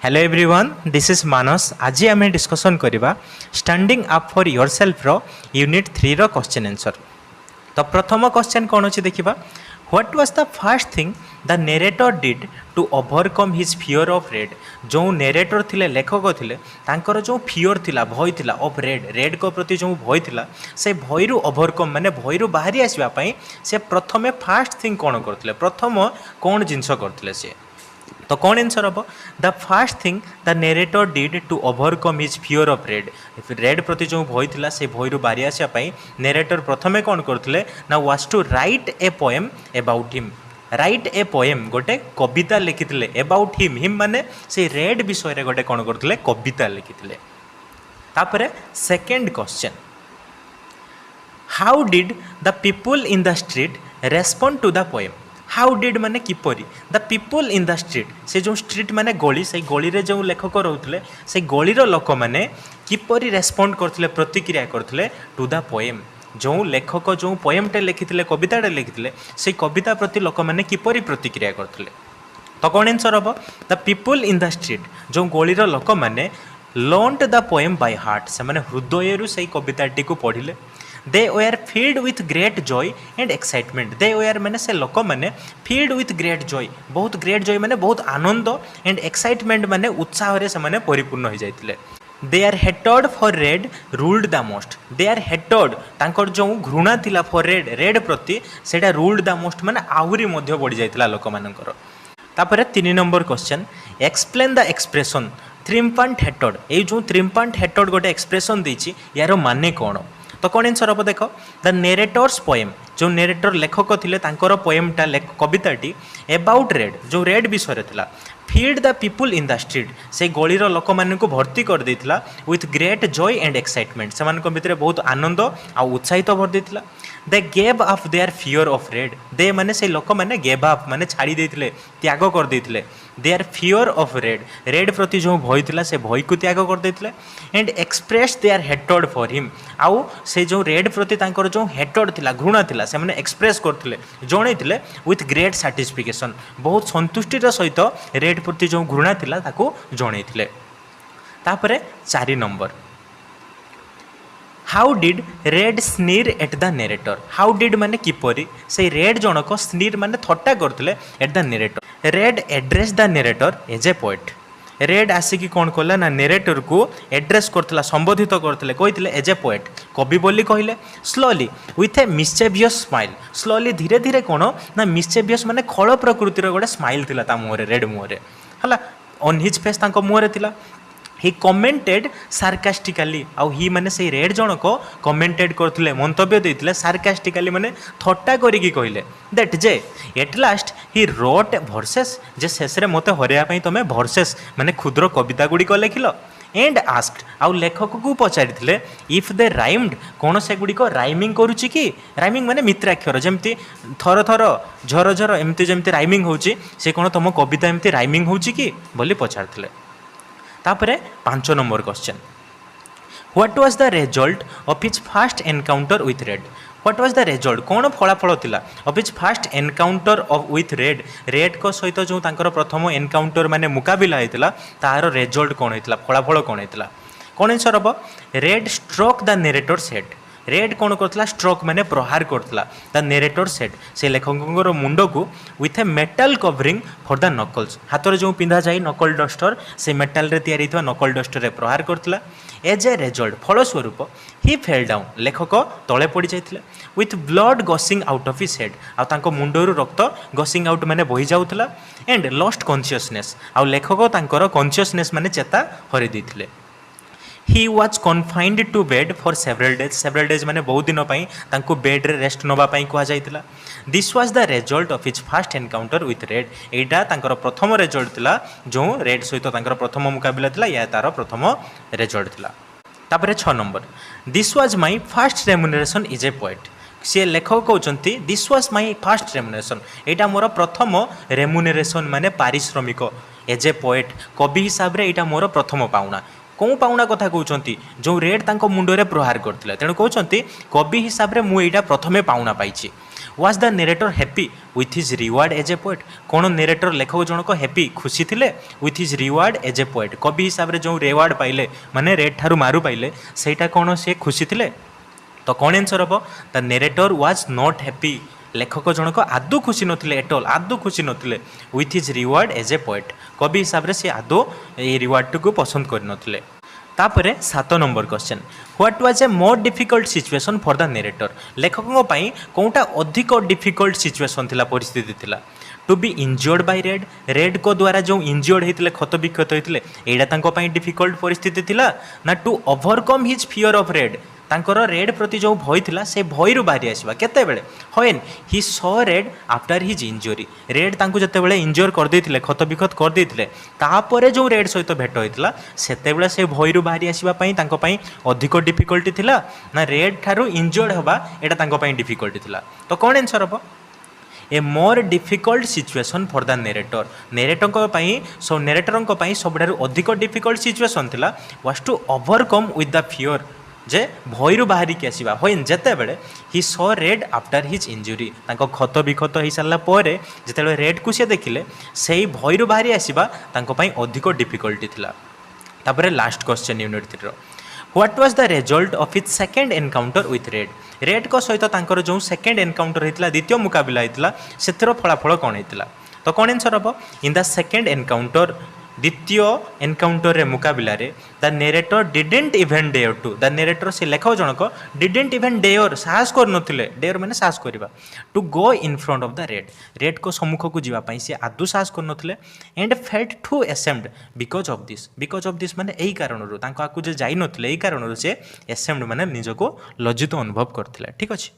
Hello everyone, this is Manas. आज आम discussion करवा स्टैंडिंग अप फॉर योरसेल्फ रो यूनिट 3 रो क्वेश्चन आंसर। तो प्रथम क्वेश्चन कौन अच्छी देखा, what was the first thing the narrator did to overcome his fear of Red. जो नरेटर थिले, लेखक थिले, तांकर जो फियर थिला, भय थिला ऑफ रेड, रेड को प्रति जो भय थिला, से भय रु ओवरकम माने भय रु बाहरी आसवा पई से प्रथमे फर्स्ट थिंग कौन करथिले, प्रथम कौन जिनस करथिले से। तो कौन आंसर हम, the first thing the narrator did to overcome his fear of Red. Red प्रति जो भय थिला से भय रु बाहरी आसवा पई नरेटर प्रथमे कौन करथिले ना was to write a poem about him. Write a poem गोटे कविता लिखिथिले अबाउट हिम, हिम माने से रेड विषय रे गोटे कौन करथिले कविता लिखिथिले। तापरे second question, how did the people in the street respond to the poem. How did माने किपरि, the people in the street, से जो स्ट्रीट माने गली, से गली रे जो लेखक रोते से गलीर लोक मैंने किपरि रेस्पोंड करथिले, प्रतिक्रिया करथिले टू द पोएम। जो लेखक जो पोएमटे लिखिथिले, कविताटे लिखिथिले, से कविता प्रति लोक मैंने किपरि प्रतिक्रिया करथिले। तो कौन आंसर हम, the people in the street, जो गलीर लोक मैंने learned the poem by heart, से माने हृदय से कविताटी को पढ़िले। They were filled with great joy and excitement. They were मैंने से लोक मैंने फील्ड विथ ग्रेट जॉय, बहुत ग्रेट जॉय मैंने बहुत आनंद, एंड एक्साइटमेंट मैंने उत्साह से मैंने परिपूर्ण हो जाते। They are hated for Red ruled the most. They are hated, तांकर जो घृणा थिला फॉर रेड, रेड प्रति सेटा रूल्ड द मोस्ट माने आहुरी मध्य बढ़ी जाइतिला लोक मानकर। तापरे 3 number question, explain the expression triumphant हेटेड। ये जो ट्रिम्पंट हेटेड गोटे एक्सप्रेशन देछि, यार माने कौन। तो कौन आंसर हम देख, द नरेटर्स पोएम, जो नरेटर लेखक थिले तांकर पोएमटा कविताटी अबाउट रेड, जो रेड विषय थिला, fed the people in the street, से गलीर लोक मान को भर्ती कर देथिला with great joy and excitement, से भितर बहुत आनंद आ उत्साहित भर देथिला। They gave up their fear of Red. They माने से लोक माने गेव अप माने छाड़ी देथिले, त्याग कर देथिले their fear of Red, Red प्रति जो भय थिला से भय को त्याग कर देथिले। एंड एक्सप्रेस देयर हेटेड फॉर हिम, आउ से जो रेड प्रति तांकर जो हेटेड थिला, घृणा थिला, से माने एक्सप्रेस करथिले, जणैथिले विथ ग्रेट सैटिस्फैक्शन, बहुत संतुष्टिर सहित रेड प्रति जो घृणा थिला ताको जणैथिले। तापरे 4 number, how did Red sneer at the narrator. How did माने किपरि, से रेड जनक स्नीर माने थट्टा करथिले at the narrator. Red address the narrator as a poet. Red आसिकी कौन कला ना नरेटर को एड्रेस करथिला, संबोधित करथिले, कहिथिले एज ए पोएट, कवि बोली कहिले। Slowly with A मिस्चेवियस smile, slowly धीरे धीरे कौन ना मिस्चेवियस माने खल प्रकृतिर गोटे स्माइल थिला ता मुहरे, रेड मुहरे हला, ऑन हिज फेस तांको मुहरे थिला। ही कमेंटेड सार्कास्टिकाली, आउ ही माने से रेड जनक कमेंटेड करथिले, मंतव्य देथिले सार्कास्टिकाली माने थट्टा करिकी कहिले दैट जे at last he wrote verses, जे शेष रे मते हरिया पई तमे वर्सेस माने क्षुद्र कविता गुडी को लिखिलो। एंड आस्क्ड, आउ लेखक को पचारिथिले इफ दे राइम्ड, कौन से गुडी को राइमिंग करूची कि। राइमिंग माने मित्राक्षर, जेमती थर थर झर झर एमती जेमती राइमिंग होची, से कौन तुम कविता एमती राइमिंग होची कि बोली पचारिथिले। तापरे 5 number question, what was the result of his first encounter with red. What was the result, कौन फलाफल थिला of his first encounter of with Red, red को सहित जो तांकर प्रथम एनकाउंटर माने मुकाबिला होइतिला, तार रिजल्ट कौन होइतिला, फलाफल कौन होइतिला। कौन आंसर हम, red stroke the narrator's head. Red कौन करथिला, स्ट्रोक माने प्रहार करथिला द नरेटर्स हेड, से लेखकर मुंड को with a metal covering for the knuckles, हाथ में जो पिंधा जाए नकल डस्टर, से मेटाल रे तैयारी थिबा नकल डस्टर रे प्रहार करथिला। एज ए रिजल्ट, फलस्वरूप ही फेल डाउन, लेखक तले पड़ी जाइथिले with blood gushing out of his head, आ तांको मुंडरू रक्त गसिंग आउट माने बही जाउथिला। एंड लॉस्ट कॉन्शियसनेस, आ लेखक तांकर कॉन्शियसनेस माने चेता हरि दैथिले। He was confined to bed for several days, several days माने बहुत दिन पाई तांको बेड रे रेस्ट नबा पाई कहा जाइतिला। This was the result of his first encounter with Red, एटा तांकर प्रथम रिजल्ट थिला, जो रेड सहित तांकर प्रथम मुकाबिला थिला, या तार प्रथम रिजल्ट थिला। तापरे 6 number, this was my first remuneration is a poet. सी लेखक कहते this was my first remuneration, एटा मोर प्रथम रेम्युनरेशन माने पारिश्रमिक एज ए पोएट, कवि हिसाब रे एटा मोर प्रथम पाउना। कौन पाउना कथा कहते, जो रेड तांको मुंडरे प्रहार करथिले, तेणु कहते कवि हिसाब रे मु एटा प्रथमे पाउना पाइछि। Was the narrator happy with his reward as a poet कौन नेरेटर लेखक जनक हैप्पी खुशी थिले with his reward as a poet कवि हिसाब से जो रिवार्ड पाइले माने रेड ठारू मारू पाइले सेटा कौन से खुशी थिले तो कौन आंसर हम the narrator was not happy लेखक जनक आदौ खुशी नथिले एटल आदौ खुशी नथिले with his reward as a poet कवि हिसाब से आदौ ये रिवार्ड को पसंद करनथिले तापरे 7 number question what was a more difficult situation for the narrator लेखकों पाई कोनटा अधिक डिफिकल्ट सिचुएशन थिला परिस्थिति थिला to be injured by Red red को द्वारा जो इंजर्ड होते क्षत विक्षत होते यहाँ डिफिकल्ट परिस्थिति थिला ना to overcome his fear of Red तांकर रेड प्रति जो भय थिला से भय रु बाहरी आसवा केते बेले होएन ही saw red after his injury red तांको जते बेले इंजर कर देथिले क्षत विक्षत कर देथिले तापरे जो रेड सहित भेट होइतला सेते बेले से भय रु बाहरी आसीबा पई तांको पई अधिक डिफिकल्टी थिला ना रेड थारु इंजर्ड हबा एटा तांको पई डिफिकल्टी थिला तो कोन आंसर हबो a more difficult situation for the narrator narrator सबुठारु अधिक डिफिकल्ट सिचुएशन थिला was to overcome with the fear जे भय रु बाहरी के आसीबा होइन जते बेले he saw red after his injury तांको क्षत विक्षत हो सारा पर जिते रेड को सी देखिले से भय रु बाहरी आसीबा तांको पई अधिक डिफिकल्टी थिला तापरे लास्ट क्वेश्चन यूनिट 3 रो what was the result of his second encounter with Red red को सहित तांकर जो सेकंड एनकाउंटर होइतला द्वितीय मुकाबला होइतला सेतिर फलाफल कोन होइतला तो कोन आंसर हबो इन द सेकंड एनकाउंटर द्वितीय एनकाउंटर रे मुकाबला रे the narrator didn't even dare to the narrator से लेखक जनक डिडंट इवन डेयर साहस कर नथिले डेयर माने साहस करबा to go in front of the red red को सम्मुख को जीवा पई से आदु साहस कर नथिले and felt to ashamed because of this माने एही कारण रो तांको आकु जे जाई नथिले एही कारण रो से एसेम्ड माने निजको लज्जित अनुभव करथिले ठीक अछि।